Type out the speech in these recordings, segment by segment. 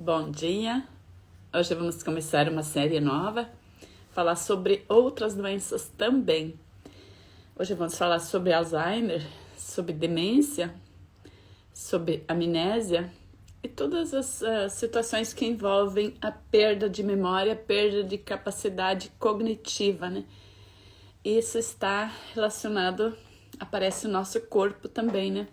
Bom dia! Hoje vamos começar uma série nova, falar sobre outras doenças também. Hoje vamos falar sobre Alzheimer, sobre demência, sobre amnésia e todas as situações que envolvem a perda de memória, perda de capacidade cognitiva, né? Isso está relacionado, aparece no nosso corpo também, né?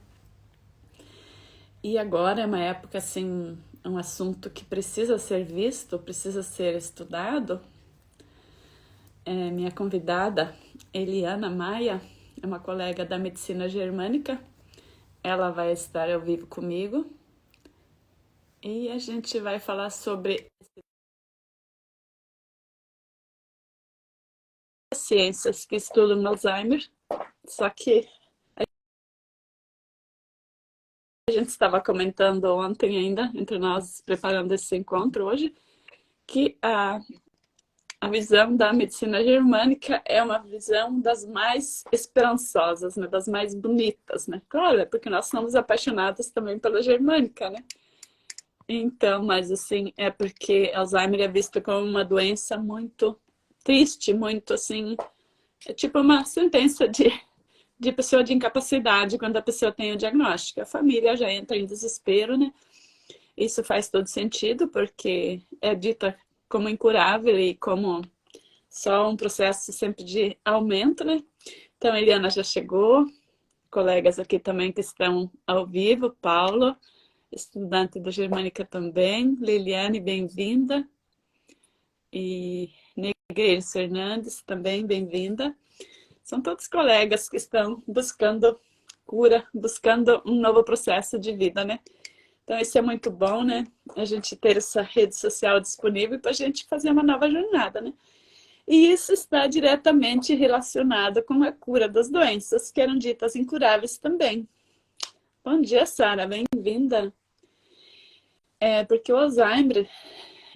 E agora é uma época, assim, um assunto que precisa ser visto, precisa ser estudado. Minha convidada, Eliana Maia, é uma colega da medicina germânica. Ela vai estar ao vivo comigo. E a gente vai falar sobre ciências que estudam Alzheimer. Só que a gente estava comentando ontem ainda, entre nós, preparando esse encontro hoje, que a visão da medicina germânica é uma visão das mais esperançosas, né? Das mais bonitas, né? Claro, porque nós somos apaixonados também pela germânica, né? Então, mas assim, é porque Alzheimer é visto como uma doença muito triste, muito assim, é tipo uma sentença de pessoa de incapacidade quando a pessoa tem o diagnóstico. A família já entra em desespero, né? Isso faz todo sentido, porque é dita como incurável e como só um processo sempre de aumento, né? Então, a Eliana já chegou, colegas aqui também que estão ao vivo, Paulo, estudante da Germânica também, Liliane, bem-vinda, e Negreiros Fernandes, também bem-vinda. São todos colegas que estão buscando cura, buscando um novo processo de vida, né? Então, isso é muito bom, né? A gente ter essa rede social disponível para a gente fazer uma nova jornada, né? E isso está diretamente relacionado com a cura das doenças, que eram ditas incuráveis também. Bom dia, Sara, bem-vinda. Porque o Alzheimer,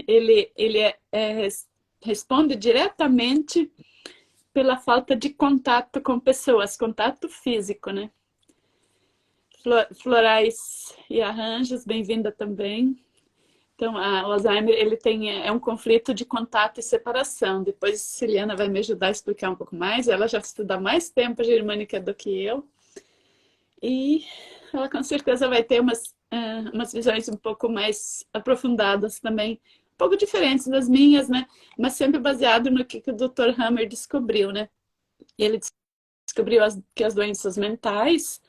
ele responde diretamente pela falta de contato com pessoas, contato físico, né? Florais e Arranjos, bem-vinda também. Então, o Alzheimer, ele é um conflito de contato e separação. Depois, Ciliana vai me ajudar a explicar um pouco mais. Ela já estuda há mais tempo a germânica do que eu. E ela, com certeza, vai ter umas visões um pouco mais aprofundadas também. Um pouco diferentes das minhas, né? Mas sempre baseado no que o Dr. Hammer descobriu, né? Ele descobriu que as doenças mentais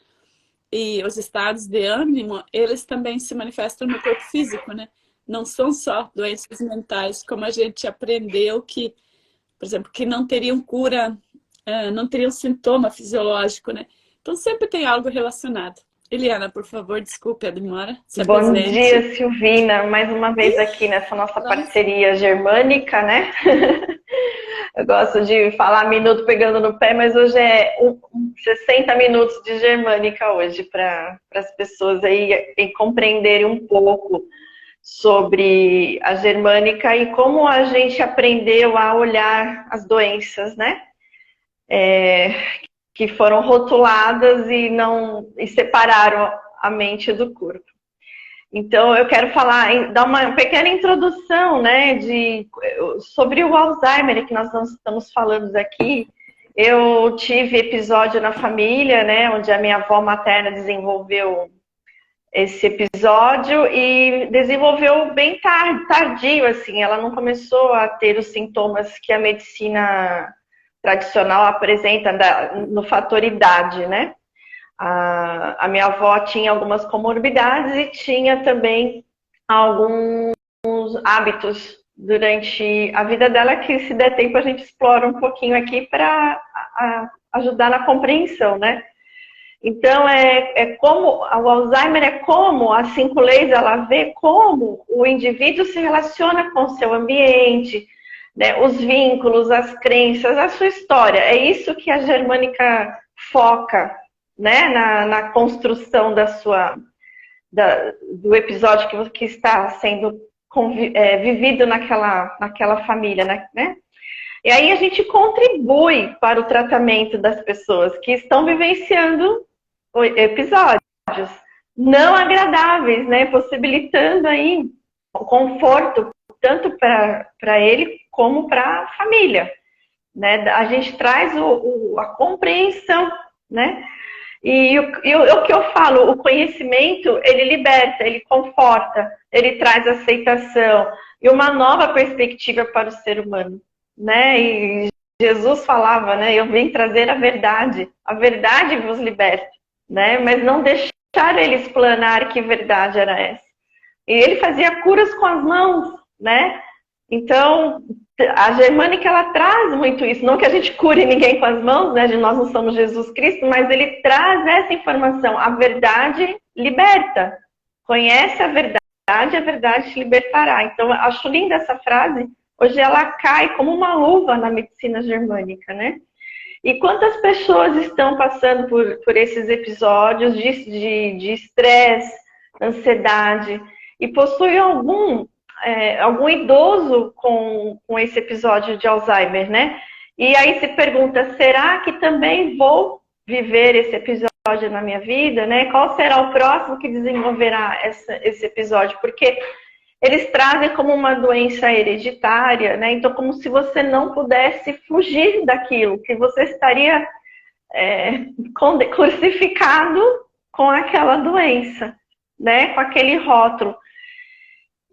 e os estados de ânimo, eles também se manifestam no corpo físico, né? Não são só doenças mentais, como a gente aprendeu que, por exemplo, que não teriam cura, não teriam sintoma fisiológico, né? Então sempre tem algo relacionado. Eliana, por favor, desculpe a demora, se Bom apresente. dia, Silvina, mais uma vez aqui nessa nossa Nossa. parceria germânica, né? Eu gosto de falar minuto pegando no pé, mas hoje é 60 minutos de germânica hoje, para as pessoas aí compreenderem um pouco sobre a germânica e como a gente aprendeu a olhar as doenças, né? Que foram rotuladas e separaram a mente do corpo. Então, eu quero dar uma pequena introdução, né, sobre o Alzheimer, que nós estamos falando aqui. Eu tive episódio na família, né, onde a minha avó materna desenvolveu esse episódio e desenvolveu bem tardio, assim. Ela não começou a ter os sintomas que a medicina tradicional apresenta no fator idade, né? A minha avó tinha algumas comorbidades e tinha também alguns hábitos durante a vida dela que, se der tempo, a gente explora um pouquinho aqui para ajudar na compreensão, né? Então, como o Alzheimer é como a 5 leis, ela vê como o indivíduo se relaciona com o seu ambiente, né, os vínculos, as crenças, a sua história. É isso que a germânica foca, né, na construção do episódio que está sendo vivido naquela família, né? E aí a gente contribui para o tratamento das pessoas que estão vivenciando episódios não agradáveis, né? Possibilitando aí conforto tanto para ele como para a família, né? A gente traz a compreensão, né? E o que eu falo, o conhecimento, ele liberta, ele conforta, ele traz aceitação e uma nova perspectiva para o ser humano, né? E Jesus falava, né? Eu vim trazer a verdade vos liberta, né? Mas não deixar ele explanar que verdade era essa. E ele fazia curas com as mãos, né? Então, a germânica, ela traz muito isso. Não que a gente cure ninguém com as mãos, né? Nós não somos Jesus Cristo, mas ele traz essa informação. A verdade liberta. Conhece a verdade te libertará. Então, eu acho linda essa frase. Hoje ela cai como uma luva na medicina germânica, né? E quantas pessoas estão passando por esses episódios de estresse, ansiedade, e possuem algum idoso com esse episódio de Alzheimer, né? E aí se pergunta, será que também vou viver esse episódio na minha vida, né? Qual será o próximo que desenvolverá esse episódio? Porque eles trazem como uma doença hereditária, né? Então, como se você não pudesse fugir daquilo, que você estaria crucificado com aquela doença, né? Com aquele rótulo.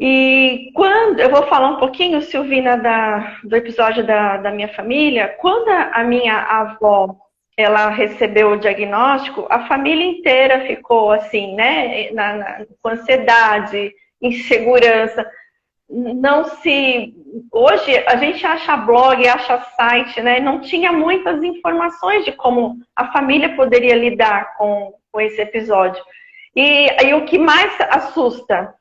E quando eu vou falar um pouquinho, Silvina, do episódio da minha família, quando a minha avó ela recebeu o diagnóstico, a família inteira ficou assim, né, com ansiedade, insegurança. Hoje a gente acha blog, acha site, né? Não tinha muitas informações de como a família poderia lidar com esse episódio. E o que mais assusta?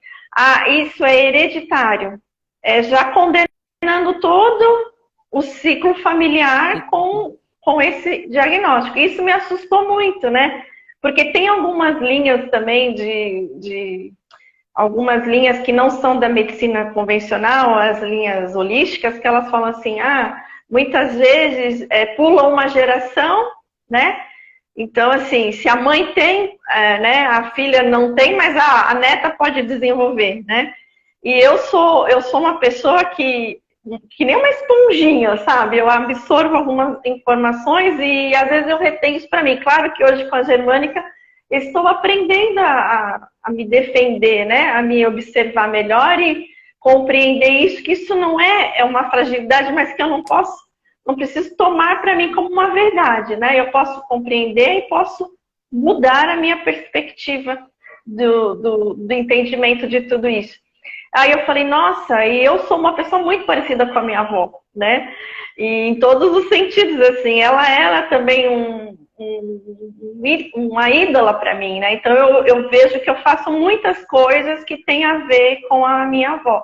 Isso é hereditário. Já condenando todo o ciclo familiar com esse diagnóstico. Isso me assustou muito, né? Porque tem algumas linhas também algumas linhas que não são da medicina convencional, as linhas holísticas, que elas falam assim, muitas vezes pulam uma geração, né? Então, assim, se a mãe tem, né, a filha não tem, mas a neta pode desenvolver, né? E eu sou uma pessoa que nem uma esponjinha, sabe? Eu absorvo algumas informações e às vezes eu retenho isso para mim. Claro que hoje com a germânica estou aprendendo a me defender, né? A me observar melhor e compreender isso, que isso não é uma fragilidade, mas que eu não preciso tomar para mim como uma verdade, né? Eu posso compreender e posso mudar a minha perspectiva do entendimento de tudo isso. Aí eu falei, nossa, e eu sou uma pessoa muito parecida com a minha avó, né? E em todos os sentidos, assim, ela era também uma ídola para mim, né? Então eu vejo que eu faço muitas coisas que têm a ver com a minha avó.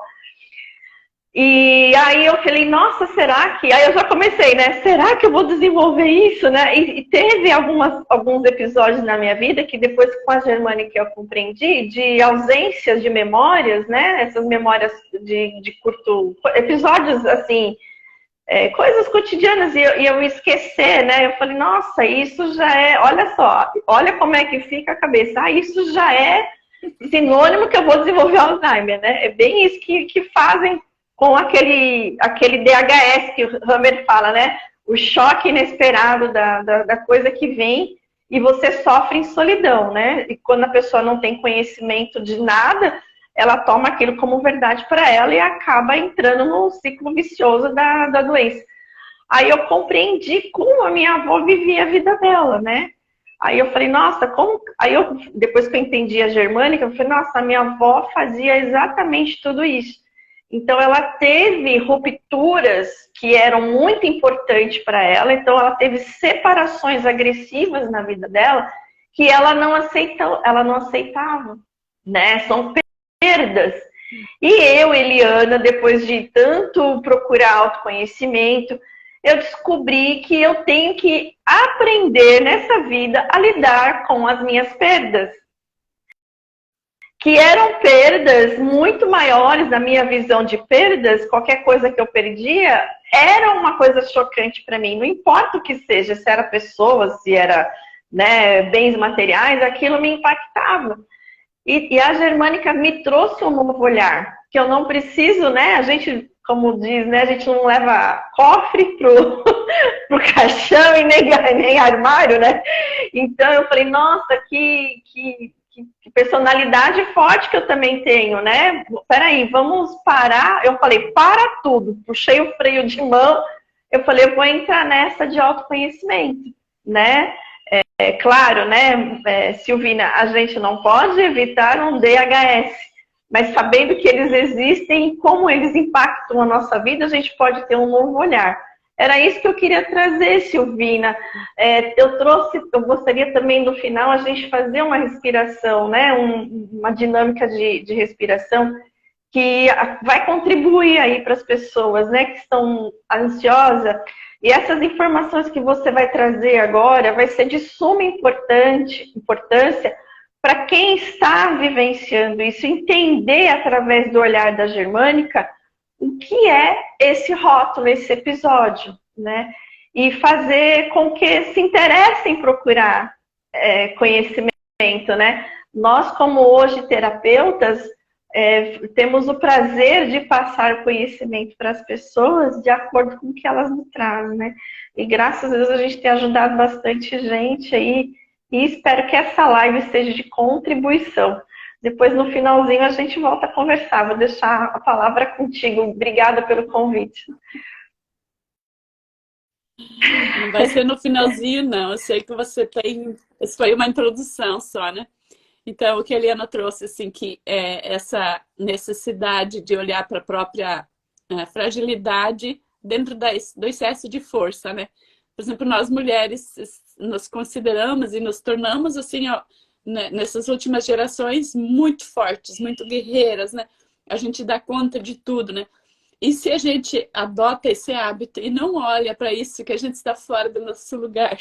E aí eu falei, nossa, será que... Aí eu já comecei, né? Será que eu vou desenvolver isso, né? E teve alguns episódios na minha vida que depois com a germânica eu compreendi, de ausências de memórias, né? Essas memórias de curto... Episódios, assim, coisas cotidianas e eu esquecer, né? Eu falei, nossa, isso já é... Olha só, olha como é que fica a cabeça. Isso já é sinônimo que eu vou desenvolver Alzheimer, né? É bem isso que fazem com aquele DHS que o Hammer fala, né? O choque inesperado da coisa que vem e você sofre em solidão, né? E quando a pessoa não tem conhecimento de nada, ela toma aquilo como verdade para ela e acaba entrando no ciclo vicioso da doença. Aí eu compreendi como a minha avó vivia a vida dela, né? Aí eu falei, nossa, como... Aí depois que eu entendi a germânica, eu falei, nossa, a minha avó fazia exatamente tudo isso. Então, ela teve rupturas que eram muito importantes para ela. Então, ela teve separações agressivas na vida dela que ela não aceitava, né? São perdas. E eu, Eliana, depois de tanto procurar autoconhecimento, eu descobri que eu tenho que aprender nessa vida a lidar com as minhas perdas. Que eram perdas muito maiores, na minha visão de perdas, qualquer coisa que eu perdia, era uma coisa chocante para mim. Não importa o que seja, se era pessoas, se era, né, bens materiais, aquilo me impactava. E a germânica me trouxe um novo olhar. que eu não preciso, né? A gente, como diz, né? A gente não leva cofre pro caixão e nem armário, né? Então eu falei, nossa, que personalidade forte que eu também tenho, né? Peraí, vamos parar. Eu falei, para tudo. Puxei o freio de mão. Eu falei, eu vou entrar nessa de autoconhecimento, né? É claro, né, Silvina, a gente não pode evitar um DHS, mas sabendo que eles existem e como eles impactam a nossa vida, a gente pode ter um novo olhar. Era isso que eu queria trazer, Silvina. Eu gostaria também no final a gente fazer uma respiração, né, uma dinâmica de respiração que vai contribuir aí para as pessoas, né, que estão ansiosas. E essas informações que você vai trazer agora vai ser de suma importância para quem está vivenciando isso, entender através do olhar da Germânica o que é esse rótulo, esse episódio, né? E fazer com que se interesse em procurar conhecimento, né? Nós, como hoje terapeutas, temos o prazer de passar conhecimento para as pessoas de acordo com o que elas nos trazem, né? E graças a Deus a gente tem ajudado bastante gente aí e espero que essa live seja de contribuição. Depois, no finalzinho, a gente volta a conversar. Vou deixar a palavra contigo. Obrigada pelo convite. Não vai ser no finalzinho, não. Eu sei que você tem... Isso foi uma introdução só, né? Então, o que a Eliana trouxe, assim, que é essa necessidade de olhar para a própria fragilidade dentro do excesso de força, né? Por exemplo, nós mulheres nos consideramos e nos tornamos, assim, ó, nessas últimas gerações, muito fortes, muito guerreiras, né? A gente dá conta de tudo, né? E se a gente adota esse hábito e não olha para isso, que a gente está fora do nosso lugar,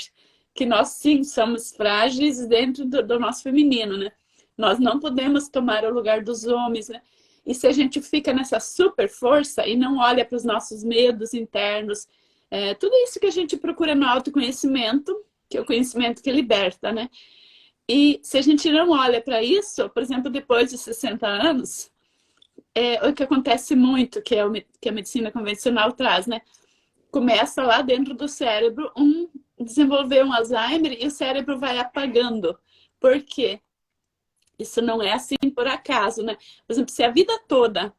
que nós sim somos frágeis dentro do nosso feminino, né? Nós não podemos tomar o lugar dos homens, né? E se a gente fica nessa super força e não olha para os nossos medos internos, tudo isso que a gente procura no autoconhecimento, que é o conhecimento que liberta, né? E se a gente não olha para isso, por exemplo, depois de 60 anos, o que acontece muito, que a medicina convencional traz, né? Começa lá dentro do cérebro desenvolver um Alzheimer e o cérebro vai apagando. Por quê? Isso não é assim por acaso, né? Por exemplo, se a vida toda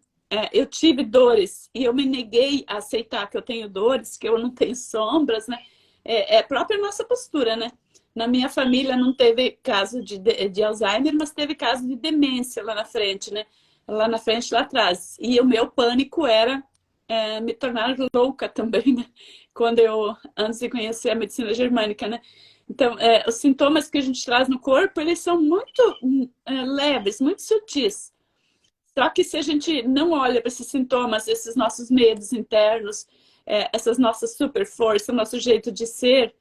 eu tive dores e eu me neguei a aceitar que eu tenho dores, que eu não tenho sombras, né? É a própria nossa postura, né? Na minha família não teve caso de Alzheimer, mas teve caso de demência lá na frente, né? Lá na frente, lá atrás. E o meu pânico era me tornar louca também, né? Antes de conhecer a medicina germânica, né? Então, os sintomas que a gente traz no corpo, eles são muito leves, muito sutis. Só que se a gente não olha para esses sintomas, esses nossos medos internos, essas nossas super forças, nosso jeito de ser,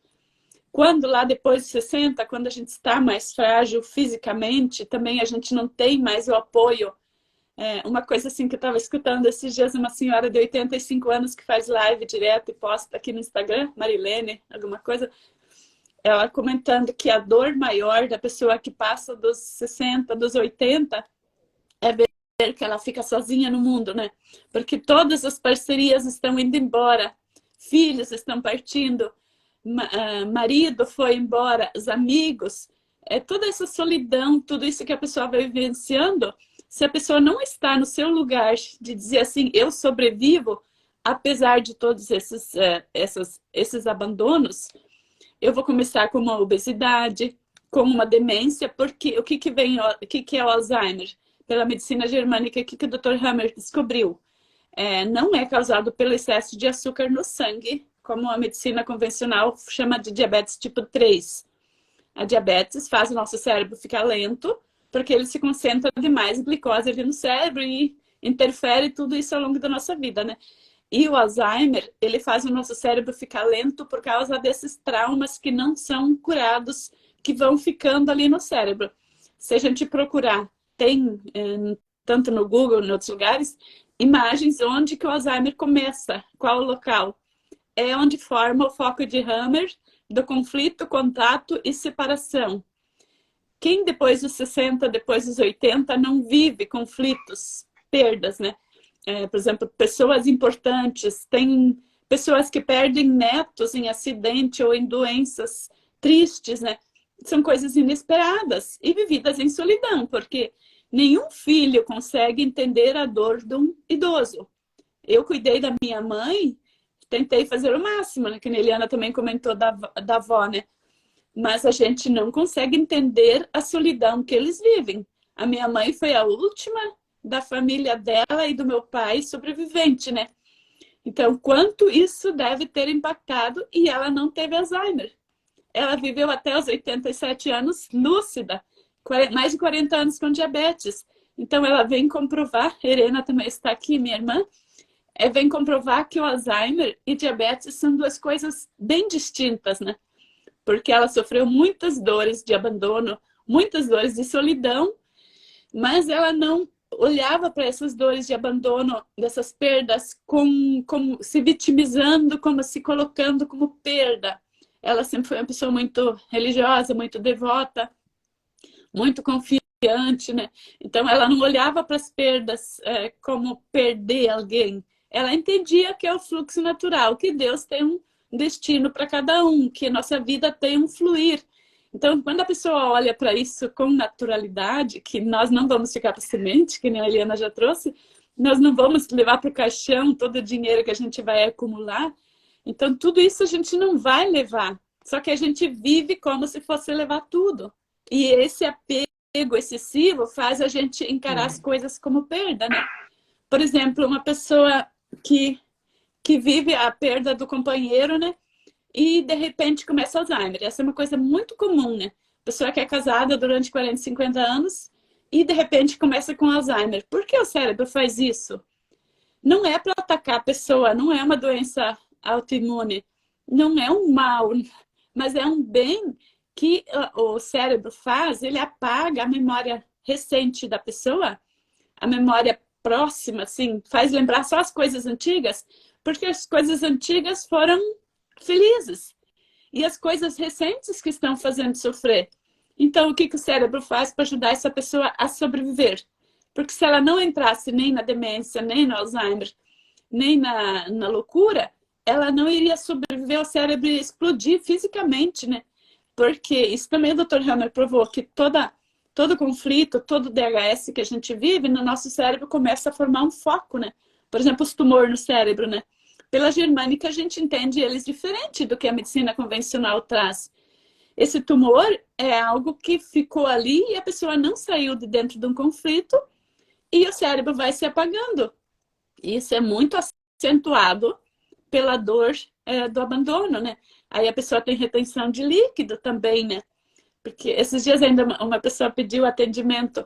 quando lá depois de 60, quando a gente está mais frágil fisicamente, também a gente não tem mais o apoio. Uma coisa assim que eu estava escutando esses dias, uma senhora de 85 anos que faz live direto e posta aqui no Instagram, Marilene, alguma coisa, ela comentando que a dor maior da pessoa que passa dos 60, dos 80, é ver que ela fica sozinha no mundo, né? Porque todas as parcerias estão indo embora, filhos estão partindo, marido foi embora, os amigos, toda essa solidão, tudo isso que a pessoa vai vivenciando, se a pessoa não está no seu lugar de dizer assim, eu sobrevivo, apesar de todos esses abandonos, eu vou começar com uma obesidade, com uma demência, porque o que é o Alzheimer? Pela medicina germânica, o que o Dr. Hammer descobriu? Não é causado pelo excesso de açúcar no sangue, como a medicina convencional chama de diabetes tipo 3. A diabetes faz o nosso cérebro ficar lento, porque ele se concentra demais glicose ali no cérebro e interfere tudo isso ao longo da nossa vida, né? E o Alzheimer, ele faz o nosso cérebro ficar lento por causa desses traumas que não são curados, que vão ficando ali no cérebro. Se a gente procurar, tem, tanto no Google, em outros lugares, imagens onde que o Alzheimer começa, qual o local. É onde forma o foco de Hammer do conflito, contato e separação. Quem depois dos 60, depois dos 80, não vive conflitos perdas, né? Por exemplo, pessoas importantes, tem pessoas que perdem netos em acidente ou em doenças tristes, né? São coisas inesperadas e vividas em solidão, porque nenhum filho consegue entender a dor de um idoso. Eu cuidei da minha mãe, tentei fazer o máximo, né? Que a Eliana também comentou da avó, né? Mas a gente não consegue entender a solidão que eles vivem. A minha mãe foi a última da família dela e do meu pai sobrevivente, né? Então, quanto isso deve ter impactado, e ela não teve Alzheimer. Ela viveu até os 87 anos lúcida, mais de 40 anos com diabetes. Então, ela vem comprovar, Helena também está aqui, minha irmã, vem comprovar que o Alzheimer e diabetes são duas coisas bem distintas, né? Porque ela sofreu muitas dores de abandono, muitas dores de solidão, mas ela não olhava para essas dores de abandono, dessas perdas, como se vitimizando, como se colocando como perda. Ela sempre foi uma pessoa muito religiosa, muito devota, muito confiante, né? Então, ela não olhava para as perdas como perder alguém. Ela entendia que é o fluxo natural, que Deus tem um destino para cada um, que a nossa vida tem um fluir. Então, quando a pessoa olha para isso com naturalidade, que nós não vamos ficar para semente, que nem a Eliana já trouxe, nós não vamos levar para o caixão todo o dinheiro que a gente vai acumular. Então, tudo isso a gente não vai levar. Só que a gente vive como se fosse levar tudo. E esse apego excessivo faz a gente encarar as coisas como perda, né? Por exemplo, uma pessoa que vive a perda do companheiro, né? E, de repente, começa Alzheimer. Essa é uma coisa muito comum, né? Pessoa que é casada durante 40, 50 anos e, de repente, começa com Alzheimer. Por que o cérebro faz isso? Não é para atacar a pessoa, não é uma doença autoimune, não é um mal, mas é um bem que o cérebro faz, ele apaga a memória recente da pessoa, a memória próxima, assim, faz lembrar só as coisas antigas, porque as coisas antigas foram felizes. E as coisas recentes que estão fazendo sofrer. Então, o que o cérebro faz para ajudar essa pessoa a sobreviver? Porque se ela não entrasse nem na demência, nem no Alzheimer, nem na loucura, ela não iria sobreviver, o cérebro ia explodir fisicamente, né? Porque isso também o Dr. Helmer provou, que todo conflito, todo DHS que a gente vive, no nosso cérebro começa a formar um foco, né? Por exemplo, os tumores no cérebro, né? Pela germânica, a gente entende eles diferente do que a medicina convencional traz. Esse tumor é algo que ficou ali e a pessoa não saiu de dentro de um conflito e o cérebro vai se apagando. Isso é muito acentuado pela dor do abandono, né? Aí a pessoa tem retenção de líquido também, né? Porque esses dias ainda uma pessoa pediu atendimento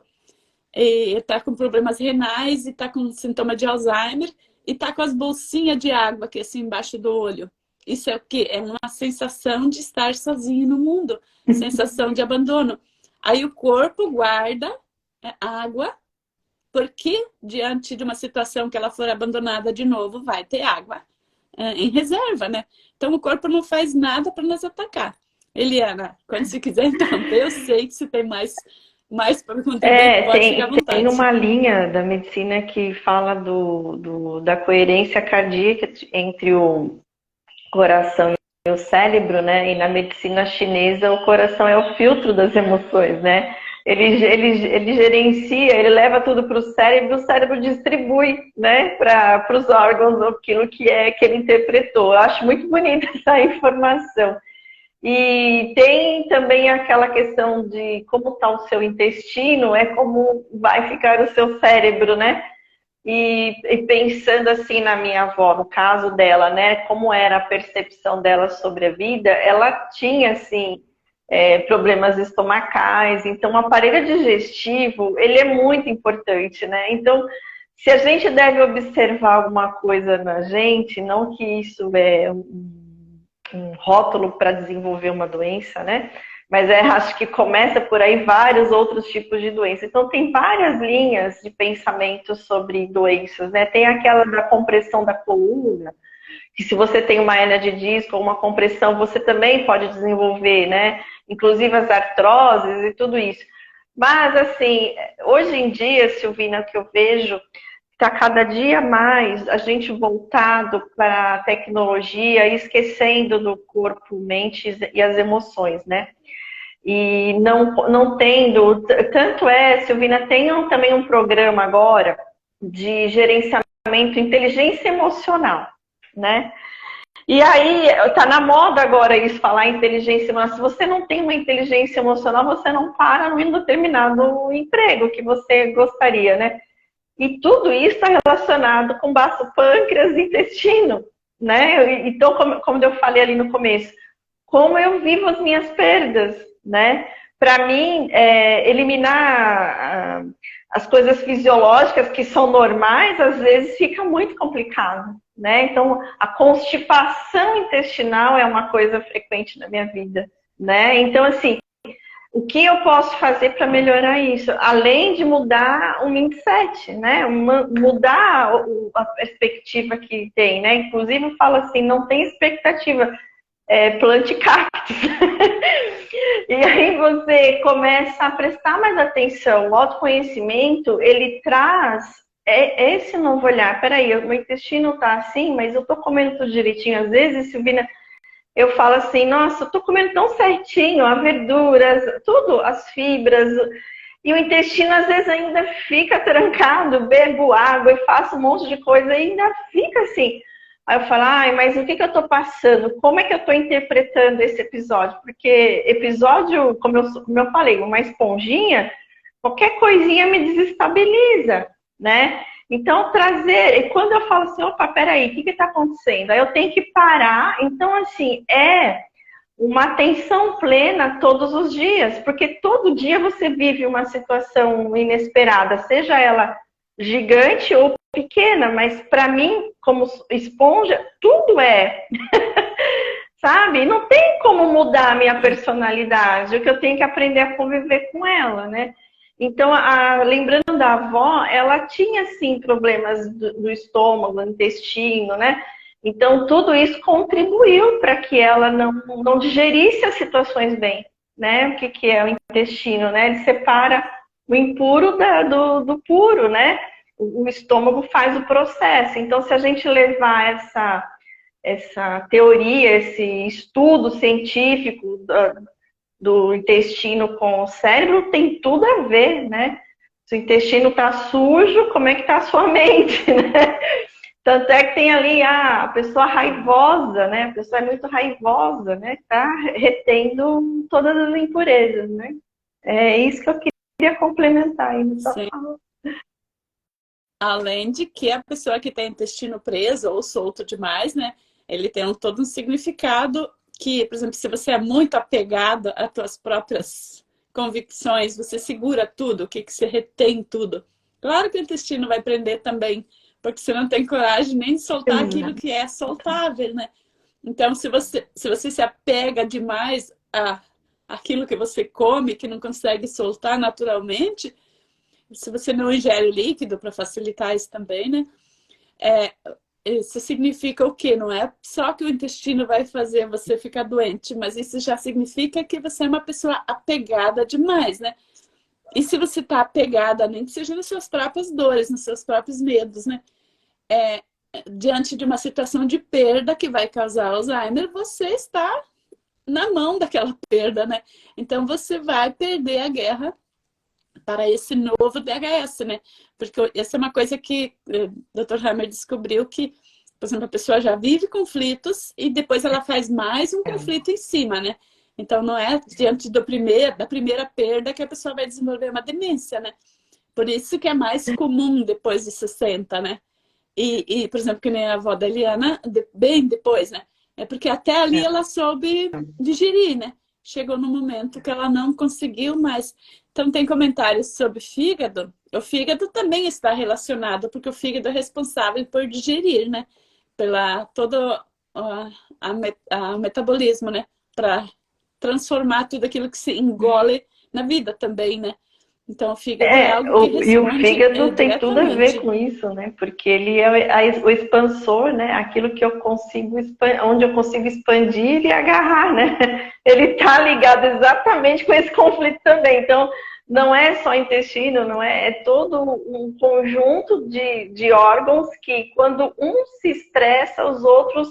e está com problemas renais e está com sintoma de Alzheimer e tá com as bolsinhas de água aqui assim embaixo do olho. Isso é o quê? É uma sensação de estar sozinho no mundo, sensação de abandono. Aí o corpo guarda água, porque diante de uma situação que ela for abandonada de novo, vai ter água em reserva, né? Então o corpo não faz nada para nos atacar. Eliana, quando você quiser interromper, eu sei que você tem mais perguntas, pode ficar à vontade. Tem uma linha da medicina que fala da coerência cardíaca entre o coração e o cérebro, né? E na medicina chinesa, o coração é o filtro das emoções, né? Ele gerencia, ele leva tudo para o cérebro distribui, né, para os órgãos aquilo que ele interpretou. Eu acho muito bonita essa informação. E tem também aquela questão de como está o seu intestino, é como vai ficar o seu cérebro, né? E pensando assim na minha avó, no caso dela, né? Como era a percepção dela sobre a vida, ela tinha, assim, problemas estomacais. Então, o aparelho digestivo, ele é muito importante, né? Então, se a gente deve observar alguma coisa na gente, não que isso é um rótulo para desenvolver uma doença, né? Mas acho que começa por aí vários outros tipos de doença. Então, tem várias linhas de pensamento sobre doenças, né? Tem aquela da compressão da coluna, que se você tem uma hérnia de disco ou uma compressão, você também pode desenvolver, né? Inclusive as artroses e tudo isso. Mas, assim, hoje em dia, Silvina, o que eu vejo está cada dia mais a gente voltado para a tecnologia, esquecendo do corpo, mente e as emoções, né? E não tendo, tanto Silvina, tem também um programa agora de gerenciamento, inteligência emocional, né? E aí, tá na moda agora isso, falar inteligência emocional. Se você não tem uma inteligência emocional, você não para num determinado emprego que você gostaria, né? E tudo isso está relacionado com baço, pâncreas e intestino, né? Então, como eu falei ali no começo, como eu vivo as minhas perdas, né? Para mim, eliminar as coisas fisiológicas que são normais, às vezes fica muito complicado, né? Então, a constipação intestinal é uma coisa frequente na minha vida, né? Então, assim, o que eu posso fazer para melhorar isso? Além de mudar o mindset, né? Mudar a perspectiva que tem, né? Inclusive, eu falo assim, não tem expectativa, plante cactos. E aí você começa a prestar mais atenção. O autoconhecimento, ele traz esse novo olhar. Peraí, o meu intestino tá assim, mas eu tô comendo tudo direitinho. Às vezes, Silvina, eu falo assim, nossa, eu tô comendo tão certinho, as verduras, tudo, as fibras, e o intestino às vezes ainda fica trancado, bebo água e faço um monte de coisa e ainda fica assim. Aí eu falo, ai, mas o que eu tô passando? Como é que eu tô interpretando esse episódio? Porque episódio, como eu falei, uma esponjinha, qualquer coisinha me desestabiliza, né? Então, trazer, e quando eu falo assim, opa, peraí, o que está acontecendo? Aí eu tenho que parar. Então, assim, uma atenção plena todos os dias, porque todo dia você vive uma situação inesperada, seja ela gigante ou pequena, mas para mim, como esponja, tudo é. Sabe? Não tem como mudar a minha personalidade, o que eu tenho que aprender a conviver com ela, né? Então, lembrando da avó, ela tinha, sim, problemas do estômago, do intestino, né? Então, tudo isso contribuiu para que ela não digerisse as situações bem, né? O que é o intestino, né? Ele separa o impuro do puro, né? O estômago faz o processo. Então, se a gente levar essa teoria, esse estudo científico do intestino com o cérebro, tem tudo a ver, né? Se o intestino está sujo, como é que está a sua mente, né? Tanto é que tem ali a pessoa raivosa, né? A pessoa é muito raivosa, né? Está retendo todas as impurezas, né? É isso que eu queria complementar aí no sua fala. Além de que a pessoa que tem intestino preso ou solto demais, né? Ele tem todo um significado que, por exemplo, se você é muito apegado às suas próprias convicções, você segura tudo, o que você retém tudo. Claro que o intestino vai prender também, porque você não tem coragem nem de soltar aquilo que é soltável, né? Então, se você se apega demais àquilo que você come, que não consegue soltar naturalmente, se você não ingere líquido, para facilitar isso também, né? Isso significa o quê? Não é só que o intestino vai fazer você ficar doente, mas isso já significa que você é uma pessoa apegada demais, né? E se você está apegada, nem que seja nas suas próprias dores, nos seus próprios medos, né? Diante de uma situação de perda que vai causar Alzheimer, você está na mão daquela perda, né? Então você vai perder a guerra para esse novo DHS, né? Porque essa é uma coisa que o Dr. Hammer descobriu que, por exemplo, a pessoa já vive conflitos e depois ela faz mais um conflito em cima, né? Então não é diante da primeira perda que a pessoa vai desenvolver uma demência, né? Por isso que é mais comum depois de 60, né? E por exemplo, que nem a avó da Eliana, bem depois, né? É porque até ali ela soube digerir, né? Chegou no momento que ela não conseguiu mais. Então, tem comentários sobre fígado. O fígado também está relacionado, porque o fígado é responsável por digerir, né? Pela todo o metabolismo, né? Para transformar tudo aquilo que se engole na vida também, né? Então, o fígado é algo que responde. E o fígado tem tudo a ver com isso, né? Porque ele é o expansor, né? Aquilo que eu consigo onde eu consigo expandir e agarrar, né? Ele tá ligado exatamente com esse conflito também. Então, não é só intestino, não é, é todo um conjunto de órgãos que, quando um se estressa, os outros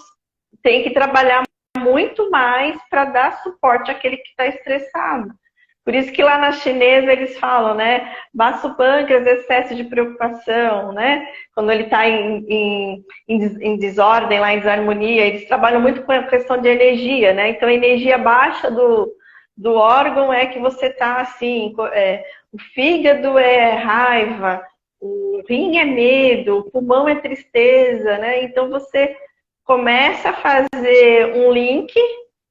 têm que trabalhar muito mais para dar suporte àquele que está estressado. Por isso que lá na chinesa eles falam, né? Baço pâncreas, excesso de preocupação, né? Quando ele está em desordem, lá em desarmonia, eles trabalham muito com a questão de energia, né? Então a energia baixa do órgão é que você está assim, o fígado é raiva, o rim é medo, o pulmão é tristeza, né? Então você começa a fazer um link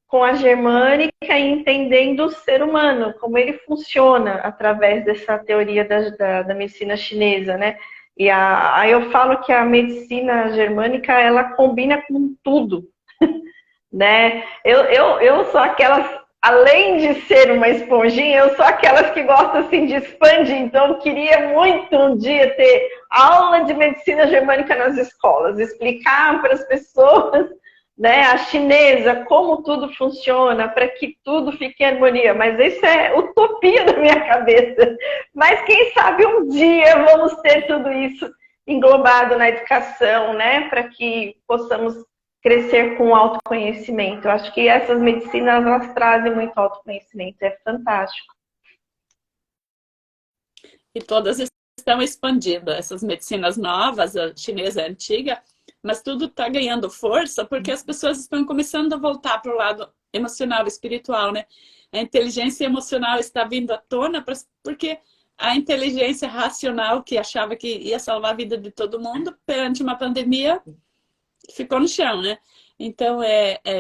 com a germânica e entendendo o ser humano, como ele funciona através dessa teoria da medicina chinesa, né? E aí eu falo que a medicina germânica, ela combina com tudo, né? Eu sou aquelas, além de ser uma esponjinha, eu sou aquelas que gostam assim de expandir, então eu queria muito um dia ter aula de medicina germânica nas escolas, explicar para as pessoas, né, a chinesa, como tudo funciona, para que tudo fique em harmonia. Mas isso é utopia da minha cabeça. Mas quem sabe um dia vamos ter tudo isso englobado na educação, né, para que possamos crescer com autoconhecimento. Eu acho que essas medicinas, elas trazem muito autoconhecimento, é fantástico. E todas estão expandindo, essas medicinas novas, a chinesa antiga, mas tudo está ganhando força porque as pessoas estão começando a voltar para o lado emocional, espiritual, né? A inteligência emocional está vindo à tona porque a inteligência racional, que achava que ia salvar a vida de todo mundo, perante uma pandemia, ficou no chão, né? Então,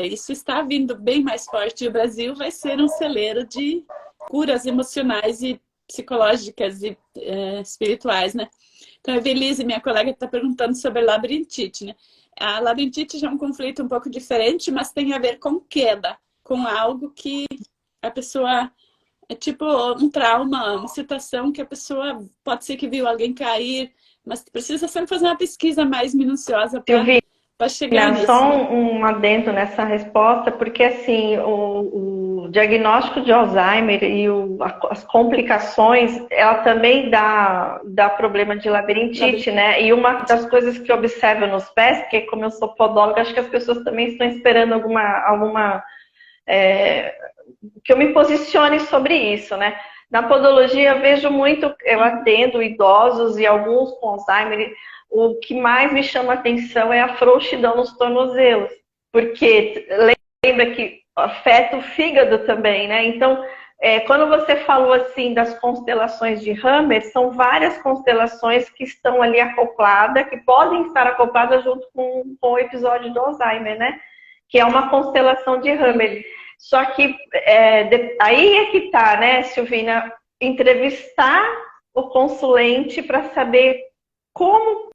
isso está vindo bem mais forte. E o Brasil vai ser um celeiro de curas emocionais e psicológicas e espirituais, né? Então, a Evelise, minha colega, está perguntando sobre labirintite, né? A labirintite já é um conflito um pouco diferente, mas tem a ver com queda, com algo que a pessoa... É tipo um trauma, uma situação que a pessoa pode ser que viu alguém cair, mas precisa sempre fazer uma pesquisa mais minuciosa para chegar nisso. Só um adendo nessa resposta, porque assim, o diagnóstico de Alzheimer e as complicações, ela também dá problema de labirintite, né? E uma das coisas que eu observo nos pés, porque como eu sou podóloga, acho que as pessoas também estão esperando alguma que eu me posicione sobre isso, né? Na podologia eu vejo muito, eu atendo idosos e alguns com Alzheimer. O que mais me chama a atenção é a frouxidão nos tornozelos, porque lembra que afeta o fígado também, né? Então, quando você falou assim das constelações de Hammer, são várias constelações que estão ali acopladas, que podem estar acopladas junto com o episódio do Alzheimer, né? Que é uma constelação de Hammer. Só que aí é que tá, né, Silvina? Entrevistar o consulente para saber como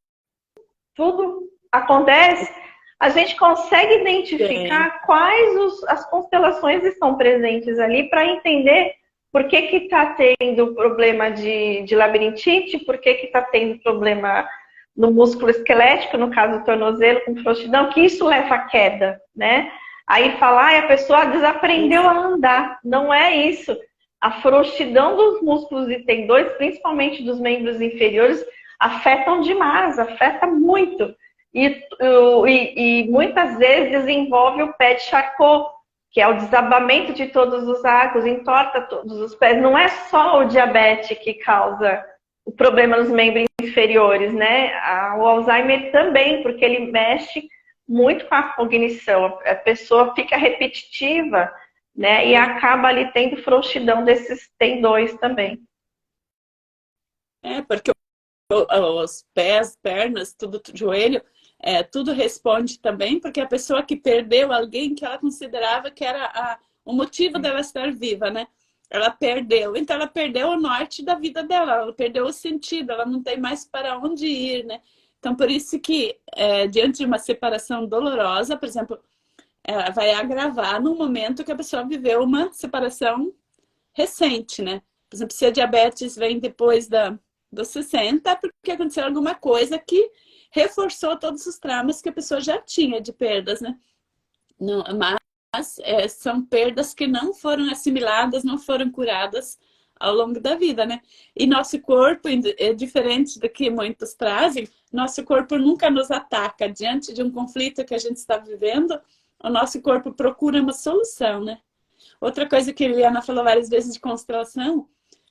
tudo acontece, a gente consegue identificar quais as constelações estão presentes ali para entender por que está tendo problema de labirintite, por que está tendo problema no músculo esquelético, no caso do tornozelo, com frouxidão, que isso leva à queda, né? Aí falar, a pessoa desaprendeu a andar. Não é isso. A frouxidão dos músculos e tendões, principalmente dos membros inferiores, afetam demais, afeta muito. E muitas vezes desenvolve o pé de Charcot, que é o desabamento de todos os arcos, entorta todos os pés. Não é só o diabetes que causa o problema nos membros inferiores, né? O Alzheimer também, porque ele mexe muito com a cognição. A pessoa fica repetitiva, né? E acaba ali tendo frouxidão desses tendões também. Porque os pés, pernas, tudo, joelho, tudo responde também, porque a pessoa que perdeu alguém que ela considerava que era o motivo dela estar viva, né? Ela perdeu, então ela perdeu o norte da vida dela, ela perdeu o sentido, ela não tem mais para onde ir, né? Então, por isso que, diante de uma separação dolorosa, por exemplo, ela vai agravar no momento que a pessoa viveu uma separação recente, né? Por exemplo, se a diabetes vem depois dos 60, porque aconteceu alguma coisa que reforçou todos os traumas que a pessoa já tinha de perdas, né? Mas são perdas que não foram assimiladas, não foram curadas ao longo da vida, né? E nosso corpo, é diferente do que muitos trazem, nosso corpo nunca nos ataca. Diante de um conflito que a gente está vivendo, o nosso corpo procura uma solução, né? Outra coisa que a Eliana falou várias vezes de constelação,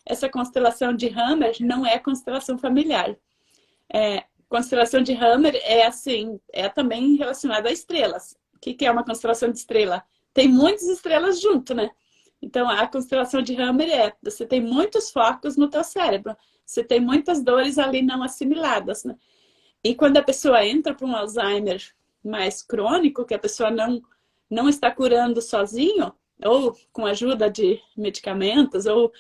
essa constelação de Hammer não é constelação familiar. Constelação de Hammer é assim, é também relacionada a estrelas. O que é uma constelação de estrela? Tem muitas estrelas junto, né? Então, a constelação de Hammer você tem muitos focos no teu cérebro. Você tem muitas dores ali não assimiladas, né? E quando a pessoa entra para um Alzheimer mais crônico, que a pessoa não está curando sozinho, ou com ajuda de medicamentos, ou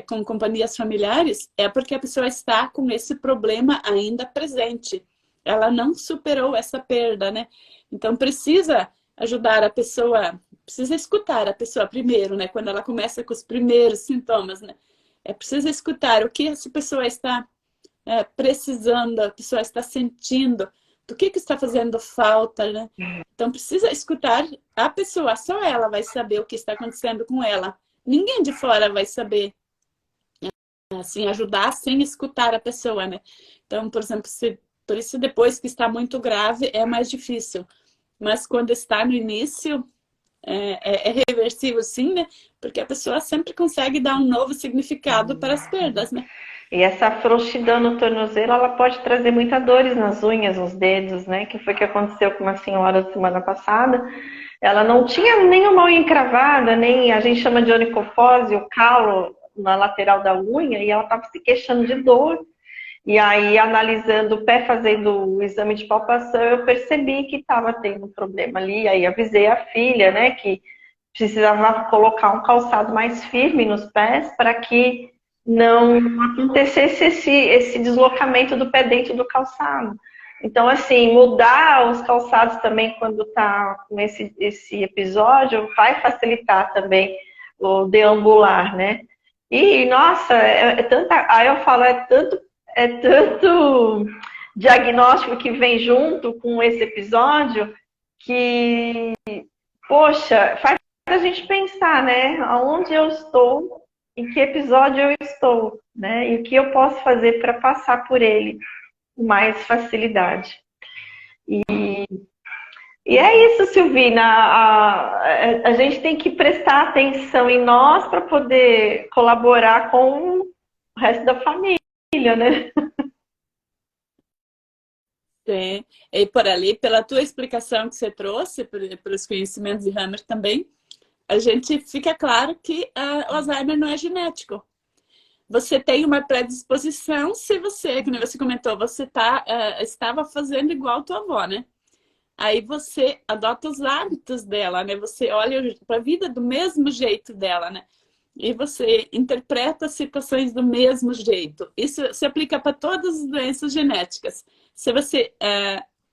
com companhias familiares, é porque a pessoa está com esse problema ainda presente. Ela não superou essa perda, né? Então, precisa ajudar a pessoa, precisa escutar a pessoa primeiro, né? Quando ela começa com os primeiros sintomas, né? Precisa escutar o que essa pessoa está precisando, a pessoa está sentindo, do que está fazendo falta, né? Então, precisa escutar a pessoa, só ela vai saber o que está acontecendo com ela. Ninguém de fora vai saber, assim, ajudar sem escutar a pessoa, né? Então, por exemplo, por isso depois que está muito grave é mais difícil. Mas quando está no início, é reversível sim, né? Porque a pessoa sempre consegue dar um novo significado para as perdas, né? E essa frouxidão no tornozelo, ela pode trazer muitas dores nas unhas, nos dedos, né? Que foi o que aconteceu com uma senhora semana passada. Ela não tinha nenhuma unha encravada, nem a gente chama de onicofose, o calo na lateral da unha, e ela estava se queixando de dor. E aí, analisando o pé, fazendo o exame de palpação, eu percebi que estava tendo um problema ali. Aí avisei a filha, né, que precisava colocar um calçado mais firme nos pés para que não acontecesse esse deslocamento do pé dentro do calçado. Então, assim, mudar os calçados também quando está com esse episódio vai facilitar também o deambular, né? E, nossa, tanta. Aí eu falo, é tanto diagnóstico que vem junto com esse episódio que, poxa, faz a gente pensar, né? Aonde eu estou, em que episódio eu estou, né? E o que eu posso fazer para passar por ele com mais facilidade. E é isso, Silvina. A gente tem que prestar atenção em nós para poder colaborar com o resto da família, né? Sim. E por ali, pela tua explicação que você trouxe, pelos conhecimentos de Hammer também, a gente fica claro que o Alzheimer não é genético. Você tem uma predisposição se você, como você comentou, você estava fazendo igual a tua avó, né? Aí você adota os hábitos dela, né? Você olha para a vida do mesmo jeito dela, né? E você interpreta as situações do mesmo jeito. Isso se aplica para todas as doenças genéticas. Se você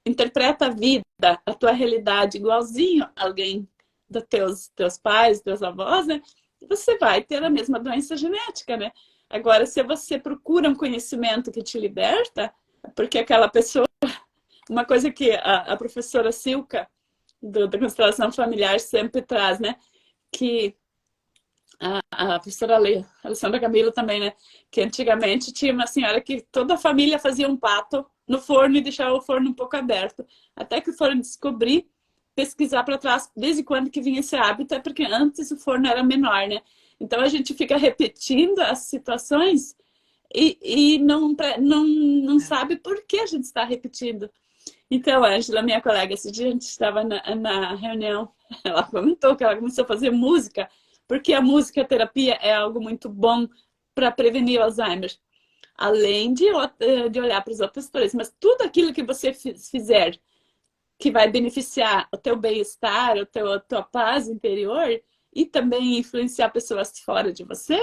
interpreta a vida, a tua realidade igualzinho a alguém dos teus pais, teus avós, né? Você vai ter a mesma doença genética, né? Agora, se você procura um conhecimento que te liberta, porque aquela pessoa... Uma coisa que a professora Silka, da constelação familiar, sempre traz, né? Que a professora Alessandra Camilo também, né? Que antigamente tinha uma senhora que toda a família fazia um pato no forno e deixava o forno um pouco aberto. Até que foram descobrir, pesquisar para trás, desde quando que vinha esse hábito, é porque antes o forno era menor, né? Então a gente fica repetindo as situações e não sabe por que a gente está repetindo. Então, Ângela, minha colega, esse dia a gente estava na reunião, ela comentou que ela começou a fazer música, porque a música terapia é algo muito bom para prevenir o Alzheimer. Além de olhar para os outros fatores, mas tudo aquilo que você fizer que vai beneficiar o teu bem-estar, a tua paz interior e também influenciar pessoas fora de você,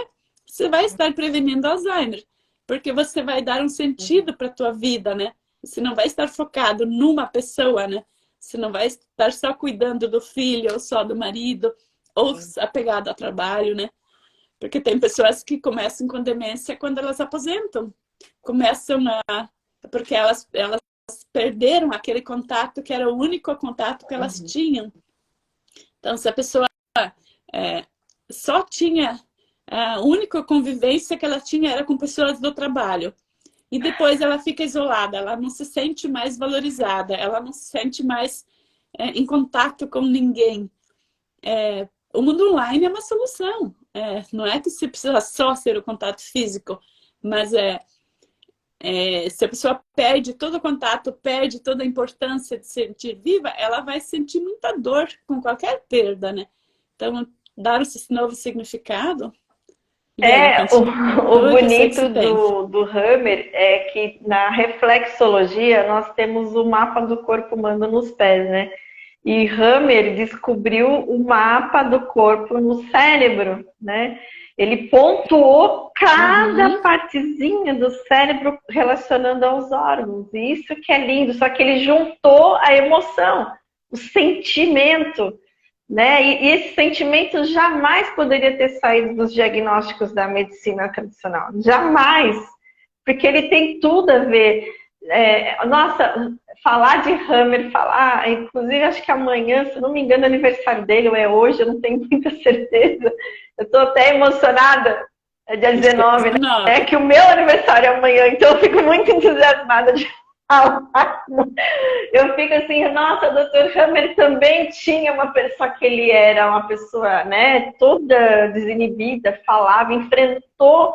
você vai estar prevenindo o Alzheimer, porque você vai dar um sentido para a tua vida, né? Você não vai estar focado numa pessoa, né? Você não vai estar só cuidando do filho, ou só do marido, ou apegado ao trabalho, né? Porque tem pessoas que começam com demência quando elas aposentam. Começam porque elas perderam aquele contato que era o único contato que elas tinham. Então, se a pessoa só tinha A única convivência que ela tinha era com pessoas do trabalho. E depois ela fica isolada, ela não se sente mais valorizada, ela não se sente mais em contato com ninguém. O mundo online é uma solução. Não é que se precisa só ser o contato físico, mas se a pessoa perde todo o contato, perde toda a importância de se sentir viva, ela vai sentir muita dor com qualquer perda, né? Então, dar esse novo significado... E aí, o bonito tem. do Hammer é que na reflexologia nós temos o mapa do corpo humano nos pés, né? E Hammer descobriu o mapa do corpo no cérebro, né? Ele pontuou cada partezinha do cérebro relacionando aos órgãos. E isso que é lindo, só que ele juntou a emoção, o sentimento, né? E esse sentimento jamais poderia ter saído dos diagnósticos da medicina tradicional. Jamais. Porque ele tem tudo a ver. Nossa, falar de Hammer, inclusive acho que amanhã, se não me engano, é aniversário dele, ou é hoje, eu não tenho muita certeza. Eu estou até emocionada, é dia 19, né? É que o meu aniversário é amanhã, então eu fico muito entusiasmada de falar. Eu fico assim, nossa, o Dr. Hammer também tinha uma pessoa, que ele era uma pessoa, né, toda desinibida, falava, enfrentou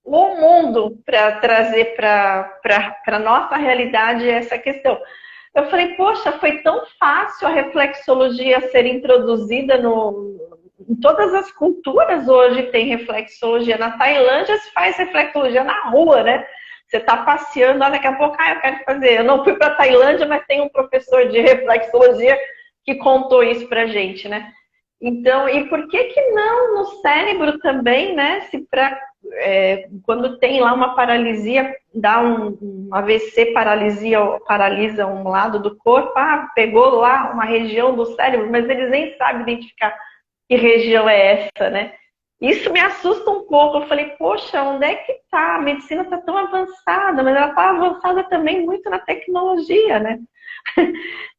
o mundo para trazer para a nossa realidade essa questão. Eu falei, poxa, foi tão fácil a reflexologia ser introduzida em todas as culturas hoje tem reflexologia. Na Tailândia se faz reflexologia na rua, né? Você está passeando, daqui a pouco, eu quero fazer. Eu não fui para a Tailândia, mas tem um professor de reflexologia que contou isso pra gente, né? Então, e por que não no cérebro também, né? Se quando tem lá uma paralisia, dá um AVC, paralisa um lado do corpo, pegou lá uma região do cérebro, mas eles nem sabem identificar que região é essa, né? Isso me assusta um pouco. Eu falei, poxa, onde é que tá? A medicina está tão avançada, mas ela está avançada também muito na tecnologia, né?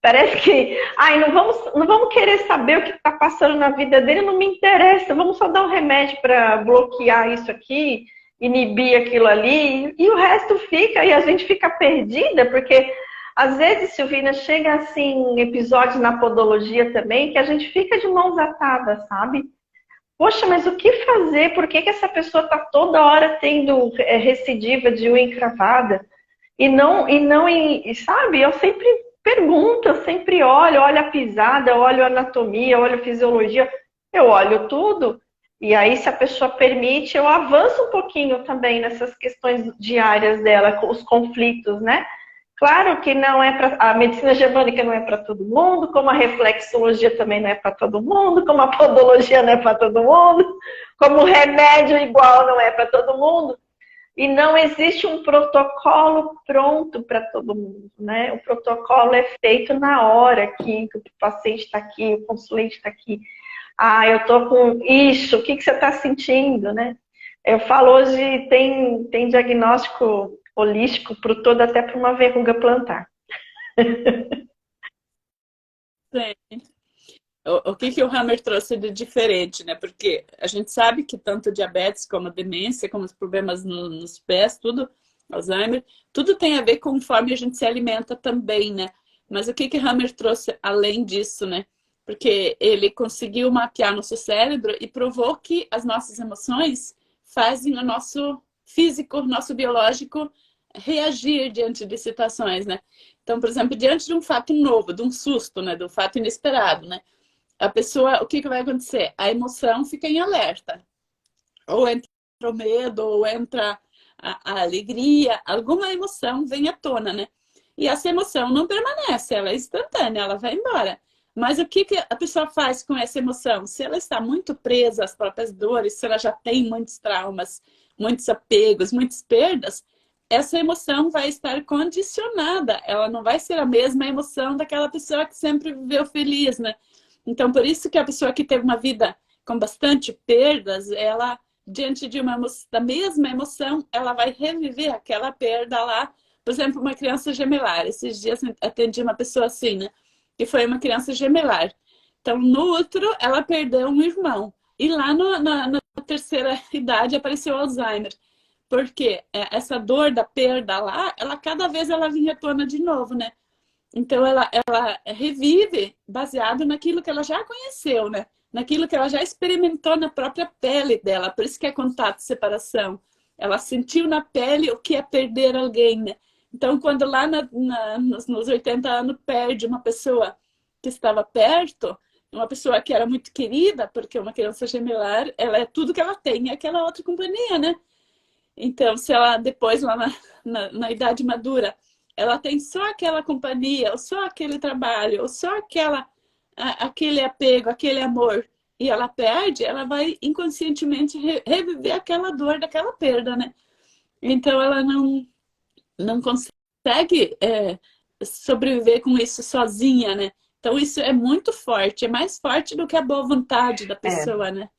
Parece que, não vamos querer saber o que está passando na vida dele, não me interessa, vamos só dar um remédio para bloquear isso aqui, inibir aquilo ali, e o resto fica, e a gente fica perdida, porque às vezes, Silvina, chega assim, episódios na podologia também, que a gente fica de mãos atadas, sabe? Poxa, mas o que fazer? Por que essa pessoa está toda hora tendo recidiva de unha encravada? Sabe? Eu sempre pergunto, eu sempre olho a pisada, olho a anatomia, olho a fisiologia, eu olho tudo. E aí, se a pessoa permite, eu avanço um pouquinho também nessas questões diárias dela, com os conflitos, né? Claro que não é para a medicina germânica não é para todo mundo, como a reflexologia também não é para todo mundo, como a podologia não é para todo mundo, como o remédio igual não é para todo mundo. E não existe um protocolo pronto para todo mundo, né? O protocolo é feito na hora que o paciente está aqui, o consulente está aqui. Eu estou com isso, o que você está sentindo, né? Eu falo hoje, tem diagnóstico holístico para o todo, até para uma verruga plantar. Sim. O que o Hammer trouxe de diferente, né? Porque a gente sabe que tanto diabetes como a demência, como os problemas nos pés, tudo, Alzheimer, tudo tem a ver com conforme a gente se alimenta também, né? Mas o que Hammer trouxe além disso, né? Porque ele conseguiu mapear nosso cérebro e provou que as nossas emoções fazem o nosso físico, nosso biológico reagir diante de situações, né? Então, por exemplo, diante de um fato novo, de um susto, né? De um fato inesperado, né? A pessoa, o que vai acontecer? A emoção fica em alerta. Ou entra o medo, ou entra a alegria, alguma emoção vem à tona, né? E essa emoção não permanece, ela é instantânea, ela vai embora. Mas o que a pessoa faz com essa emoção? Se ela está muito presa às próprias dores, se ela já tem muitos traumas, muitos apegos, muitas perdas, essa emoção vai estar condicionada. Ela não vai ser a mesma emoção daquela pessoa que sempre viveu feliz, né? Então, por isso que a pessoa que teve uma vida com bastante perdas, ela, diante de da mesma emoção, ela vai reviver aquela perda lá. Por exemplo, uma criança gemelar. Esses dias atendi uma pessoa assim, né? Que foi uma criança gemelar. Então, no útero, ela perdeu um irmão. E lá no terceira idade apareceu o Alzheimer. Porque essa dor da perda lá, ela cada vez ela vinha à tona de novo, né? Então ela revive baseado naquilo que ela já conheceu, né? Naquilo que ela já experimentou na própria pele dela. Por isso que é contato e separação. Ela sentiu na pele o que é perder alguém, né? Então, quando lá nos 80 anos perde uma pessoa que estava perto, uma pessoa que era muito querida, porque uma criança gemelar, ela é tudo que ela tem, é aquela outra companhia, né? Então, se ela depois, lá na idade madura, ela tem só aquela companhia, ou só aquele trabalho, ou só aquele apego, aquele amor, e ela perde, ela vai inconscientemente reviver aquela dor daquela perda, né? Então, ela não consegue sobreviver com isso sozinha, né? Então, isso é muito forte, é mais forte do que a boa vontade da É. pessoa, né?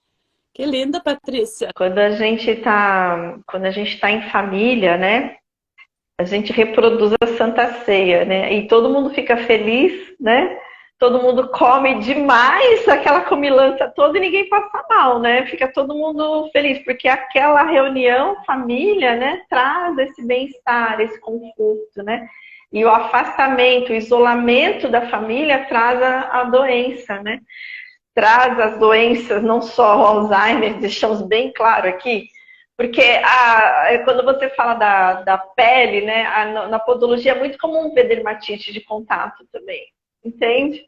Que linda, Patrícia. Quando a gente tá em família, né? A gente reproduz a Santa Ceia, né? E todo mundo fica feliz, né? Todo mundo come demais aquela comilança toda e ninguém passa mal, né? Fica todo mundo feliz, porque aquela reunião, família, né? Traz esse bem-estar, esse conforto, né? E o afastamento, o isolamento da família traz a doença, né? Traz as doenças, não só o Alzheimer, deixamos bem claro aqui, porque quando você fala da pele, né, na podologia é muito comum ver dermatite de contato também, entende?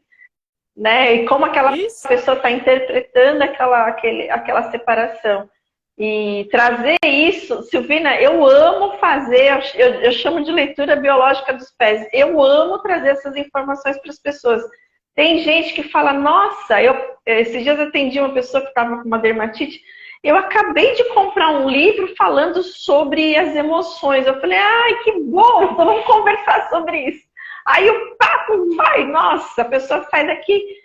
Né? E como aquela Isso. pessoa está interpretando aquela separação. E trazer isso, Silvina, eu amo fazer, eu chamo de leitura biológica dos pés, eu amo trazer essas informações para as pessoas. Tem gente que fala, nossa, esses dias atendi uma pessoa que estava com uma dermatite, eu acabei de comprar um livro falando sobre as emoções. Eu falei, ai, que bom, então vamos conversar sobre isso. Aí o papo vai, nossa, a pessoa sai daqui,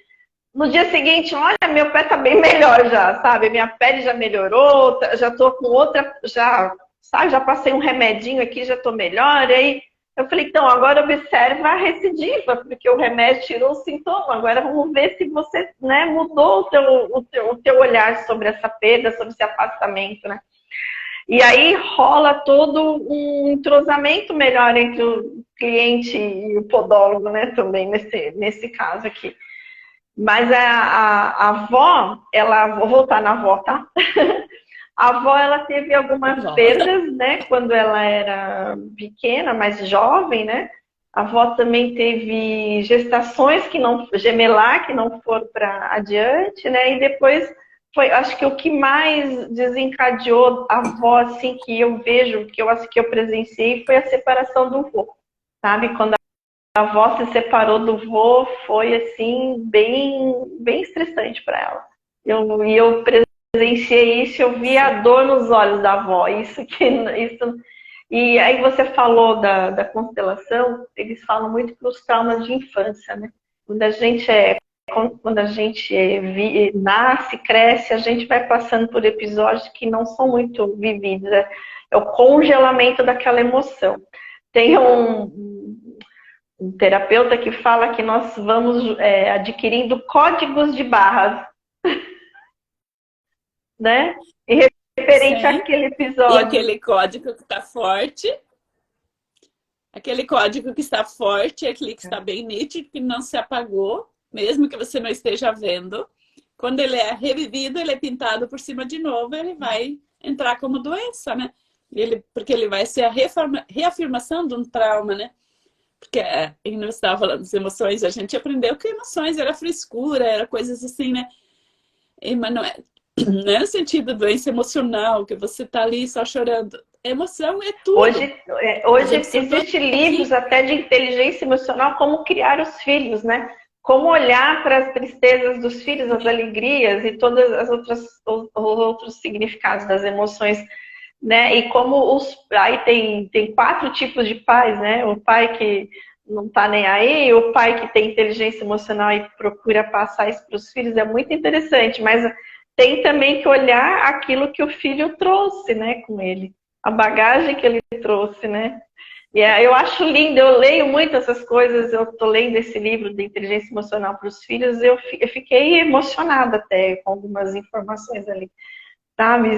no dia seguinte, olha, meu pé tá bem melhor já, sabe? Minha pele já melhorou, já tô com outra, já, sabe? Já passei um remedinho aqui, já tô melhor. Aí eu falei, então, agora observa a recidiva, porque o remédio tirou o sintoma. Agora vamos ver se você, né, mudou o teu olhar sobre essa perda, sobre esse afastamento, né? E aí rola todo um entrosamento melhor entre o cliente e o podólogo, né? Também nesse caso aqui. Mas a avó, vou voltar na avó, tá? A avó, ela teve algumas perdas, né? Quando ela era pequena, mais jovem, né? A avó também teve gestações gemelar, que não foram para adiante, né? E depois foi, acho que o que mais desencadeou a avó, assim, que eu vejo, que eu presenciei, foi a separação do vô, sabe? Quando a avó se separou do vô, foi assim, bem, bem estressante para ela. Eu presenciei isso, eu vi a dor nos olhos da avó. E aí você falou da constelação, eles falam muito para os traumas de infância, né? Quando a gente nasce, cresce, a gente vai passando por episódios que não são muito vividos. É o congelamento daquela emoção. Tem um terapeuta que fala que nós vamos adquirindo códigos de barras, né? E referente Sim. àquele E episódio. aquele código que está forte, aquele que está bem nítido, que não se apagou, mesmo que você não esteja vendo. Quando ele é revivido, ele é pintado por cima de novo, ele vai entrar como doença, né? Porque ele vai ser a reafirmação de um trauma, né? Porque, você estava falando das emoções, a gente aprendeu que emoções era frescura, era coisas assim, né? Mas não é no sentido de doença emocional, que você tá ali só chorando. Emoção é tudo. A Hoje gente sentou existem livros aqui. até de inteligência emocional, como criar os filhos, né? Como olhar para as tristezas dos filhos, as alegrias e todas as os outros significados das emoções, né? E como aí tem 4 tipos de pais, né? O pai que não tá nem aí, o pai que tem inteligência emocional e procura passar isso para os filhos, é muito interessante, mas tem também que olhar aquilo que o filho trouxe, né, com ele, a bagagem que ele trouxe, né? E eu acho lindo, eu leio muito essas coisas, eu tô lendo esse livro de inteligência emocional para os filhos, eu fiquei emocionada até com algumas informações ali. sabe?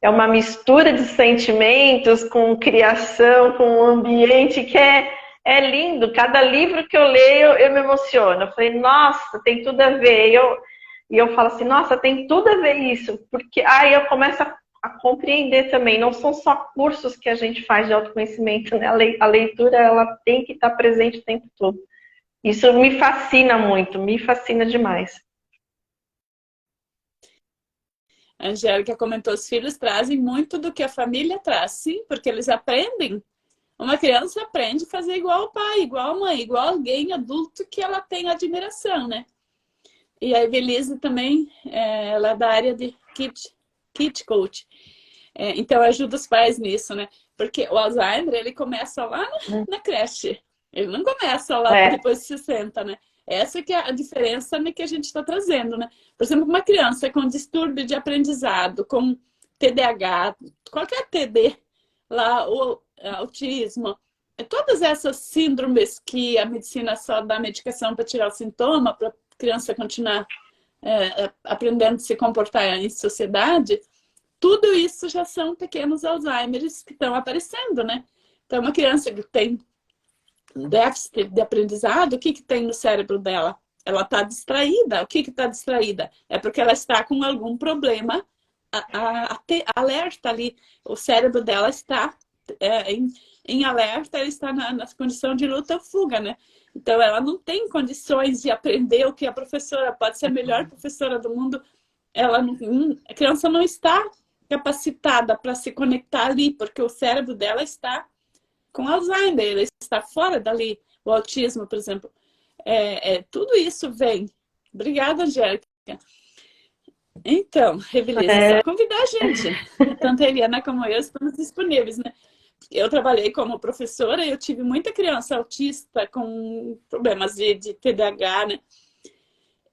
É uma mistura de sentimentos com criação, com um ambiente que é lindo. Cada livro que eu leio, eu me emociono. Eu falei, nossa, tem tudo a ver. E eu falo assim, nossa, tem tudo a ver isso. Porque aí eu começo a compreender também. Não são só cursos que a gente faz de autoconhecimento, né? A leitura, ela tem que estar presente o tempo todo. Isso me fascina muito, me fascina demais. A Angélica comentou, os filhos trazem muito do que a família traz. Sim, porque eles aprendem. Uma criança aprende a fazer igual o pai, igual a mãe, igual alguém adulto que ela tem admiração, né? E a Evelise também, ela é da área de Kid Coach. Então ajuda os pais nisso, né? Porque o Alzheimer, ele começa lá na creche. Ele não começa lá depois de 60, né? Essa que é a diferença, né, que a gente está trazendo, né? Por exemplo, uma criança com distúrbio de aprendizado, com TDAH, qualquer TD, lá, o autismo, todas essas síndromes que a medicina só dá medicação para tirar o sintoma, para a criança continuar aprendendo a se comportar em sociedade, tudo isso já são pequenos Alzheimers que estão aparecendo, né? Então, uma criança que tem déficit de aprendizado, o que tem no cérebro dela? Ela está distraída. O que está distraída? É porque ela está com algum problema alerta ali. O cérebro dela está em alerta, ela está na condição de luta ou fuga, né? Então, ela não tem condições de aprender o que a professora pode ser a melhor professora do mundo. A criança não está capacitada para se conectar ali, porque o cérebro dela está com Alzheimer, ele está fora dali. O autismo, por exemplo. Tudo isso vem. Obrigada, Angélica. Então, Evelise, é só convidar a gente. Tanto a Eliana como eu estamos disponíveis, né? Eu trabalhei como professora e eu tive muita criança autista com problemas de TDAH, né?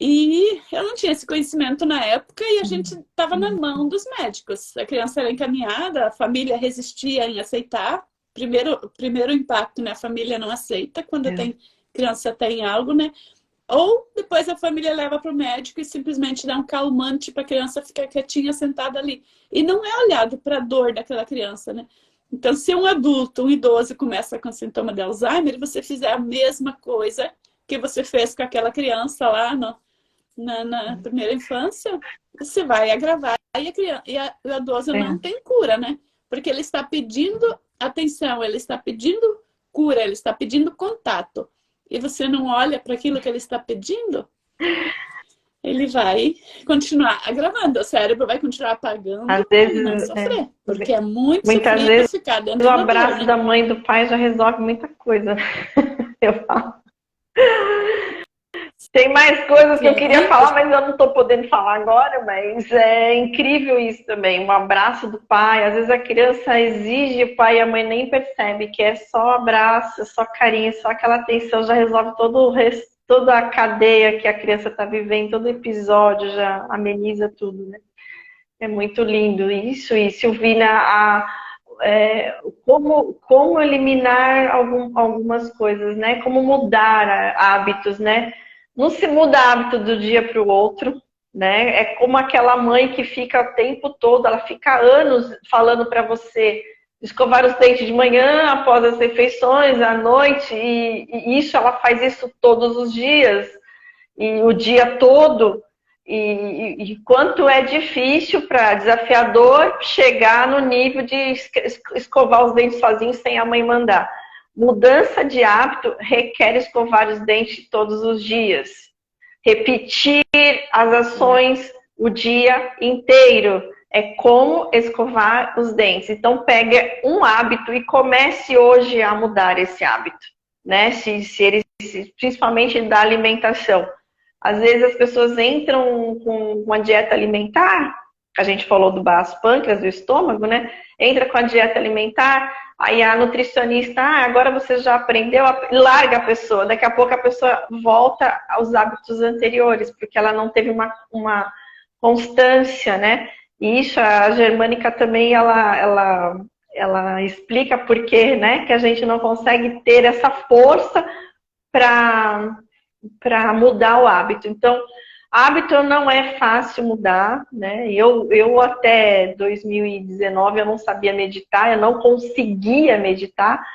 E eu não tinha esse conhecimento na época e a gente estava na mão dos médicos. A criança era encaminhada, a família resistia em aceitar. Primeiro impacto, né? A família não aceita quando criança tem algo, né? Ou depois a família leva para o médico e simplesmente dá um calmante para a criança ficar quietinha, sentada ali. E não é olhado para a dor daquela criança, né? Então, se um adulto, um idoso começa com sintoma de Alzheimer, você fizer a mesma coisa que você fez com aquela criança lá na primeira infância, você vai agravar e o idoso não tem cura, né? Porque ele está pedindo atenção, ele está pedindo cura, ele está pedindo contato. E você não olha para aquilo que ele está pedindo, ele vai continuar agravando. O cérebro vai continuar apagando e não sofrer. Porque é muito muitas vezes ficar dentro o da abraço dor, né? da mãe e do pai já resolve muita coisa. Eu falo. Tem mais coisas que eu queria falar, mas eu não estou podendo falar agora, mas é incrível isso também. Um abraço do pai. Às vezes a criança exige, o pai e a mãe nem percebe que é só abraço, só carinho, só aquela atenção, já resolve todo o resto, toda a cadeia que a criança está vivendo, todo episódio já ameniza tudo, né? É muito lindo isso. E Silvina, como eliminar algumas coisas, né? Como mudar hábitos, né? Não se muda hábito do dia para o outro, né? É como aquela mãe que fica o tempo todo, ela fica anos falando para você escovar os dentes de manhã, após as refeições, à noite, e isso ela faz isso todos os dias, e o dia todo, e quanto é difícil para desafiador chegar no nível de escovar os dentes sozinho sem a mãe mandar. Mudança de hábito requer escovar os dentes todos os dias. Repetir as ações o dia inteiro. É como escovar os dentes. Então, pega um hábito e comece hoje a mudar esse hábito, né? Principalmente da alimentação. Às vezes as pessoas entram com uma dieta alimentar, a gente falou do baço pâncreas, do estômago, né? Entra com a dieta alimentar, aí a nutricionista, agora você já aprendeu, larga a pessoa. Daqui a pouco a pessoa volta aos hábitos anteriores, porque ela não teve uma constância, né? E isso, a Germânica também, ela explica por que, né, que a gente não consegue ter essa força para mudar o hábito. Então, Hábito não é fácil mudar, né? Eu até 2019 eu não sabia meditar, eu não conseguia meditar.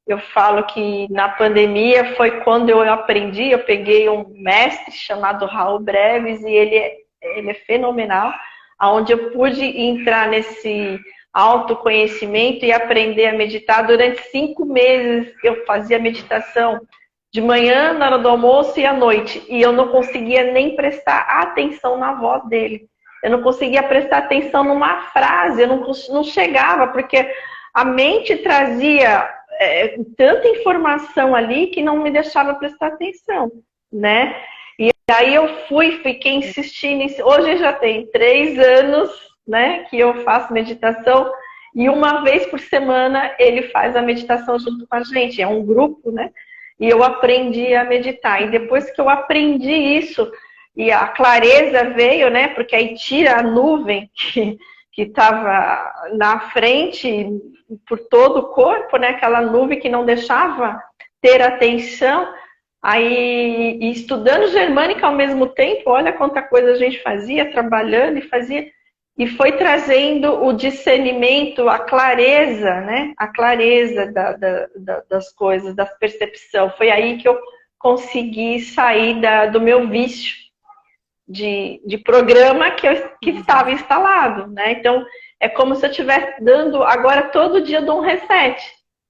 Eu falo que na pandemia foi quando eu aprendi, eu peguei um mestre chamado Raul Breves e ele é fenomenal, onde eu pude entrar nesse autoconhecimento e aprender a meditar. Durante 5 meses eu fazia meditação de manhã, na hora do almoço e à noite. E eu não conseguia nem prestar atenção na voz dele. Eu não conseguia prestar atenção numa frase, eu não chegava, porque a mente trazia tanta informação ali que não me deixava prestar atenção, né? E aí eu fiquei insistindo. Hoje já tem 3 anos, né, que eu faço meditação e uma vez por semana ele faz a meditação junto com a gente. É um grupo, né? E eu aprendi a meditar. E depois que eu aprendi isso, e a clareza veio, né? Porque aí tira a nuvem que estava na frente por todo o corpo, né? Aquela nuvem que não deixava ter atenção. Aí, e estudando germânica ao mesmo tempo, olha quanta coisa a gente fazia, trabalhando e fazia. E foi trazendo o discernimento, a clareza, né? A clareza das coisas, da percepção. Foi aí que eu consegui sair do meu vício de programa que estava instalado, né? Então, é como se eu estivesse dando, agora todo dia eu dou um reset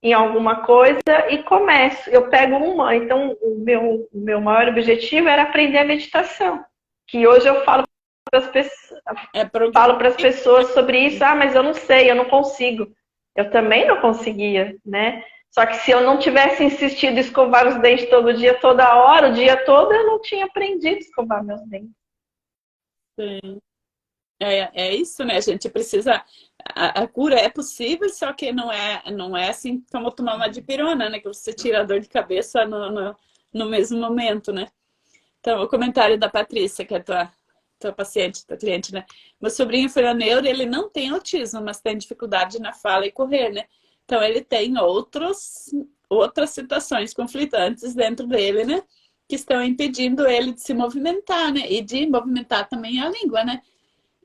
em alguma coisa e começo. Eu pego uma. Então, o meu maior objetivo era aprender a meditação, que hoje eu falo para as pessoas sobre isso. Ah, mas eu não sei, eu não consigo. Eu também não conseguia, né? Só que se eu não tivesse insistido em escovar os dentes todo dia, toda hora, o dia todo, eu não tinha aprendido a escovar meus dentes. Sim. É isso, né? A gente precisa. A cura é possível, só que não é assim como tomar uma dipirona, né? Que você tira a dor de cabeça no mesmo momento, né? Então, o comentário da Patrícia, que é tua paciente, tua cliente, né? Meu sobrinho foi a neuro, ele não tem autismo, mas tem dificuldade na fala e correr, né? Então, ele tem outras situações conflitantes dentro dele, né? Que estão impedindo ele de se movimentar, né? E de movimentar também a língua, né?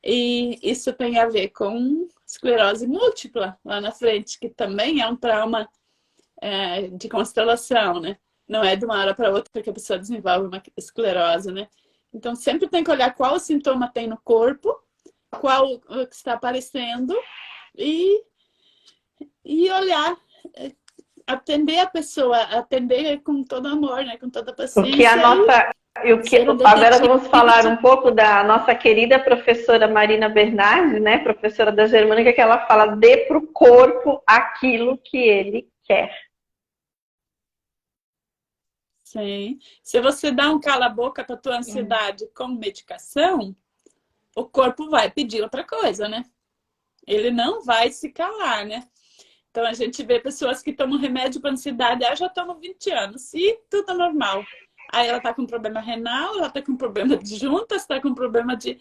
E isso tem a ver com esclerose múltipla lá na frente, que também é um trauma de constelação, né? Não é de uma hora para outra que a pessoa desenvolve uma esclerose, né? Então, sempre tem que olhar qual sintoma tem no corpo, qual que está aparecendo e olhar, atender a pessoa, atender com todo amor, né? Com toda paciência. Agora vamos falar um pouco da nossa querida professora Marina Bernardi, né? Professora da germânica, que ela fala: dê para o corpo aquilo que ele quer. Sim. Se você dá um cala-boca para a tua ansiedade com medicação, o corpo vai pedir outra coisa, né? Ele não vai se calar, né? Então, a gente vê pessoas que tomam remédio para ansiedade, já tomam 20 anos, e tudo é normal. Aí ela tá com problema renal, ela tá com problema de juntas, tá com problema de...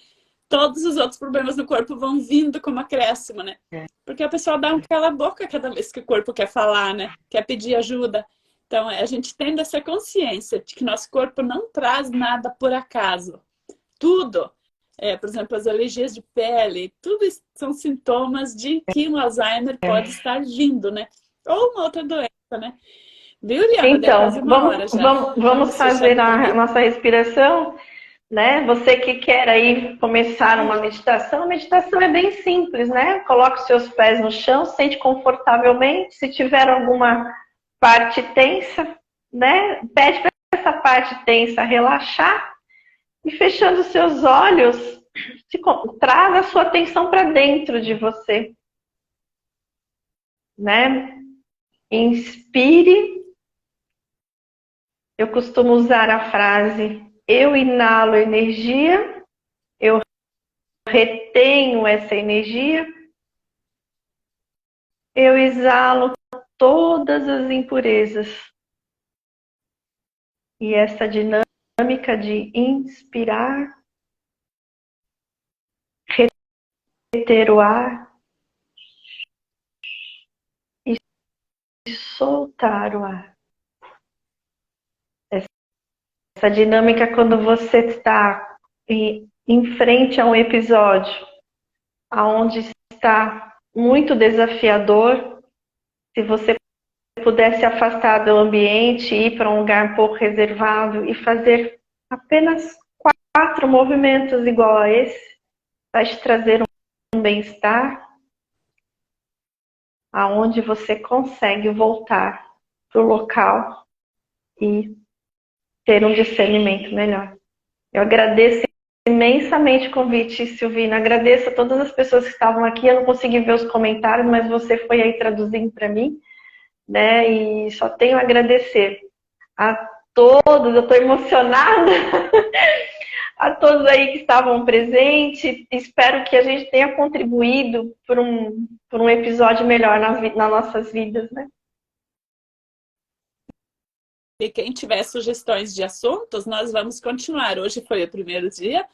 Todos os outros problemas no corpo vão vindo como acréscimo, né? Porque a pessoa dá um cala-boca cada vez que o corpo quer falar, né? Quer pedir ajuda. Então, a gente tendo essa consciência de que nosso corpo não traz nada por acaso. Tudo, por exemplo, as alergias de pele, tudo isso são sintomas de que um Alzheimer pode estar vindo, né? Ou uma outra doença, né? Viu, Liana? Então, vamos fazer a nossa respiração, né? Você que quer aí começar uma meditação, a meditação é bem simples, né? Coloque os seus pés no chão, sente confortavelmente. Se tiver alguma parte tensa, né? Pede para essa parte tensa relaxar e fechando os seus olhos, traz a sua atenção para dentro de você, né? Inspire. Eu costumo usar a frase: eu inalo energia, eu retenho essa energia, eu exalo todas as impurezas. E essa dinâmica de inspirar, reter o ar e soltar o ar. Essa dinâmica, quando você está em frente a um episódio onde está muito desafiador, se você pudesse afastar do ambiente, ir para um lugar um pouco reservado e fazer apenas 4 movimentos igual a esse, vai te trazer um bem-estar, aonde você consegue voltar para o local e ter um discernimento melhor. Eu agradeço imensamente o convite, Silvina. Agradeço a todas as pessoas que estavam aqui. Eu não consegui ver os comentários, mas você foi aí traduzindo para mim, né? E só tenho a agradecer a todos. Eu estou emocionada. A todos aí que estavam presentes. Espero que a gente tenha contribuído por um episódio melhor nas nossas vidas, né? E quem tiver sugestões de assuntos, nós vamos continuar. Hoje foi o primeiro dia.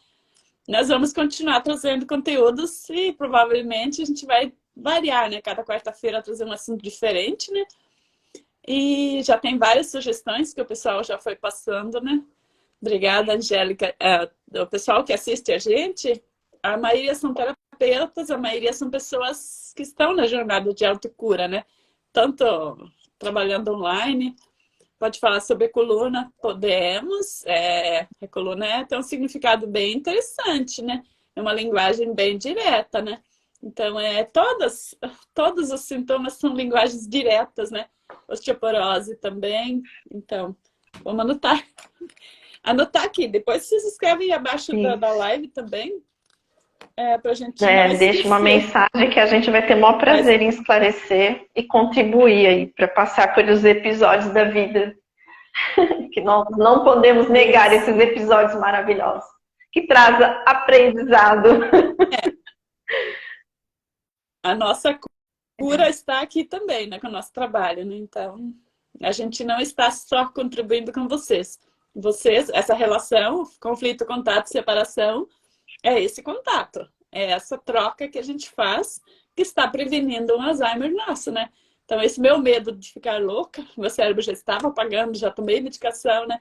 Nós vamos continuar trazendo conteúdos e provavelmente a gente vai variar, né? Cada quarta-feira trazer um assunto diferente, né? E já tem várias sugestões que o pessoal já foi passando, né? Obrigada, Angélica. O pessoal que assiste a gente, a maioria são terapeutas, a maioria são pessoas que estão na jornada de autocura, né? Tanto trabalhando online. Pode falar sobre a coluna? Podemos. A coluna tem um significado bem interessante, né? É uma linguagem bem direta, né? Então, todos os sintomas são linguagens diretas, né? Osteoporose também. Então, vamos anotar. Anotar aqui. Depois vocês escrevem abaixo da live também. Para a gente não esquecer. Deixa uma mensagem que a gente vai ter o maior prazer em esclarecer e contribuir aí para passar pelos episódios da vida que nós não podemos negar esses episódios maravilhosos que trazem aprendizado. A nossa cura está aqui também, né, com o nosso trabalho, né? Então, a gente não está só contribuindo com vocês. Vocês, essa relação, conflito, contato, separação, é esse contato, é essa troca que a gente faz que está prevenindo um Alzheimer nosso, né? Então, esse meu medo de ficar louca, meu cérebro já estava apagando, já tomei medicação, né?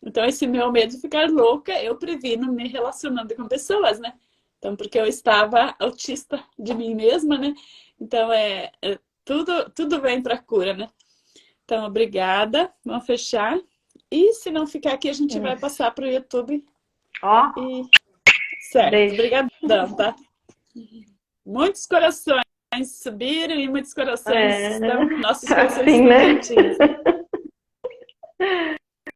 Então, esse meu medo de ficar louca, eu previno me relacionando com pessoas, né? Então, porque eu estava autista de mim mesma, né? Então, tudo vem para a cura, né? Então, obrigada. Vamos fechar. E se não ficar aqui, a gente vai passar para o YouTube. Certo, obrigadão, tá? Muitos corações subiram e muitos corações estão nossos corações assim, né?